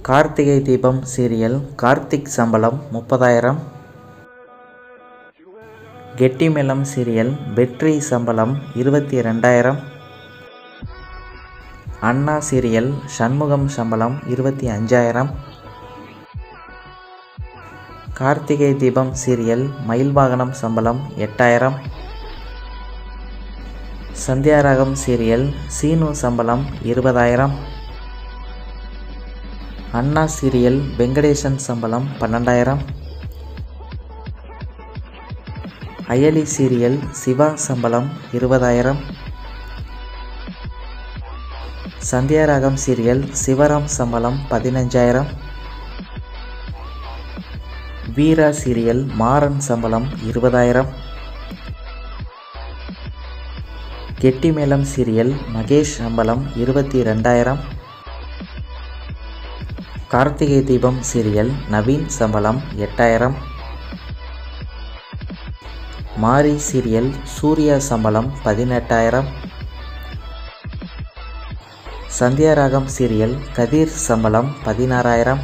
Karthigai Deepam serial Karthik சம்பளம் 30,000. கெட்டிமேளம் serial வெற்றி சம்பளம் 22,000. அண்ணா சீரியல் சண்முகம் சம்பளம் 25,000. கார்த்திகை தீபம் சீரியல் மயில் வாகனம் சம்பளம் 8,000. சந்தியாராகம் சீரியல் சீனு சம்பளம் 20,000. அண்ணா சீரியல் வெங்கடேசன் சம்பளம் 12,000. அயலி சீரியல் சிவா சம்பளம் 20,000. சந்தியாராகம் சீரியல் சிவராம் சம்பளம் 15,000. வீரா சீரியல் மாறன் சம்பளம் 20,000. கெட்டிமேளம் சீரியல் மகேஷ் சம்பளம் 22,000. கார்த்திகை தீபம் சீரியல் நவீன் சம்பளம் 8,000. மாரி சீரியல் சூர்யா சம்பளம் 18,000. சந்தியாராகம் சீரியல் கதிர் சம்பளம் 16,000.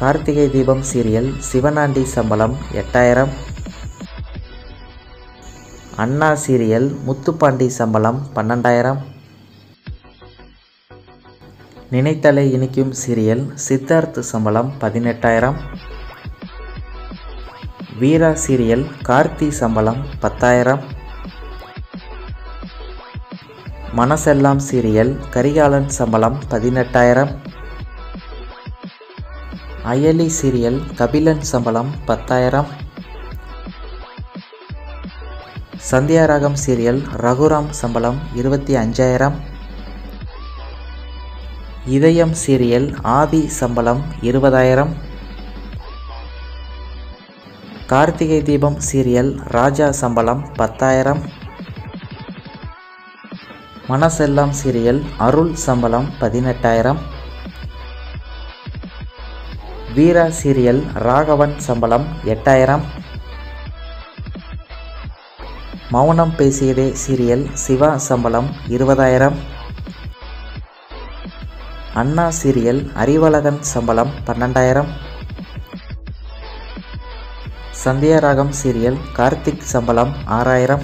கார்த்திகை தீபம் சீரியல் சிவனாண்டி சம்பளம் 8,000. அண்ணா சீரியல் முத்துப்பாண்டி சம்பளம் 12,000. நினைத்தலை இனிக்கும் சீரியல் சித்தார்த் சம்பளம் 18,000. வீரா சீரியல் கார்த்தி சம்பளம் 10,000. மனசெல்லாம் சீரியல் கரிகாலன் சம்பளம் 18,000. அயலி சீரியல் கபிலன் சம்பளம் 10,000. சந்தியாராகம் சீரியல் ரகுராம் சம்பளம் 25,000. இதயம் சீரியல் ஆதி சம்பளம் 20,000. கார்த்திகை தீபம் சீரியல் ராஜா சம்பளம் 10,000. மனசெல்லாம் சீரியல் அருள் சம்பளம் 18,000. வீரா சீரியல் ராகவன் சம்பளம் 8,000. மௌனம் பேசியதே சீரியல் சிவா சம்பளம் 20,000. அண்ணா சீரியல் அறிவழகன் சம்பளம் 12,000. சந்தியாராகம் சீரியல் கார்த்திக் சம்பளம் 6,000.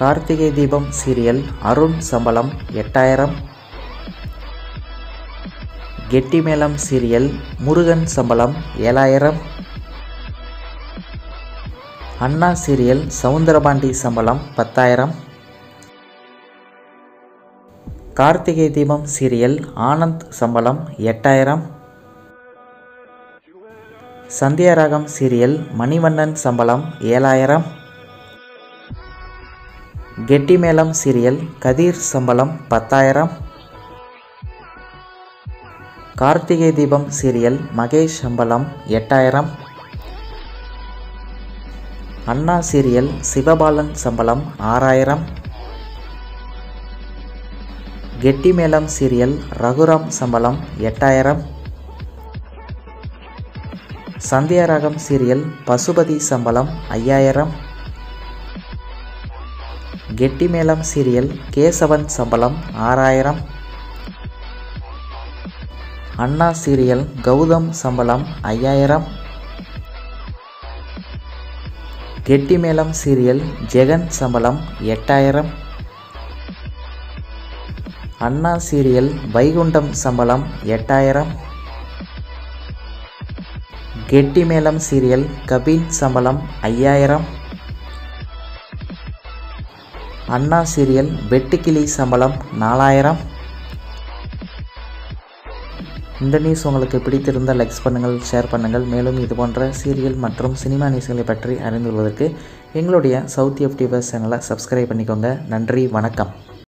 கார்த்திகை தீபம் சீரியல் அருண் சம்பளம் 8,000. கெட்டிமேளம் சீரியல் முருகன் சம்பளம் 7,000. அண்ணா சீரியல் சவுந்தரபாண்டி சம்பளம் 10,000. கார்த்திகை தீபம் சீரியல் ஆனந்த் சம்பளம் 8,000. சந்தியாராகம் சீரியல் மணிவண்ணன் சம்பளம் 7,000. கெட்டிமேளம் சீரியல் கதிர் சம்பளம் 10,000. கார்த்திகை தீபம் சீரியல் மகேஷ் சம்பளம் 8,000. அண்ணா சீரியல் சிவபாலன் சம்பளம் 6,000. கெட்டிமேளம் சீரியல் ரகுராம் சம்பளம் 8,000. சந்தியாராகம் சீரியல் பசுபதி சம்பளம் 5,000. கெட்டிமேளம் சீரியல் கேசவன் சம்பளம் 6,000. அண்ணா சீரியல் கௌதம் சம்பளம் 5,000. கெட்டிமேளம் சீரியல் ஜெகன் சம்பளம் 8,000. அண்ணா சீரியல் வைகுண்டம் சம்பளம் 8,000. கெட்டிமேளம் சீரியல் கபின் சம்பளம் 5,000. அண்ணா சீரியல் வெட்டுக்கிளி சம்பளம் 4,000. இந்த நியூஸ் உங்களுக்கு பிடித்திருந்தால் லைக்ஸ் பண்ணுங்கள், ஷேர் பண்ணுங்கள். மேலும் இது போன்ற சீரியல் மற்றும் சினிமா நியூஸ்களை பற்றி அறிந்து கொள்வதற்கு எங்களுடைய சவுத் எஃப் டிவி சேனலை சப்ஸ்கிரைப் பண்ணிக்கோங்க. நன்றி, வணக்கம்.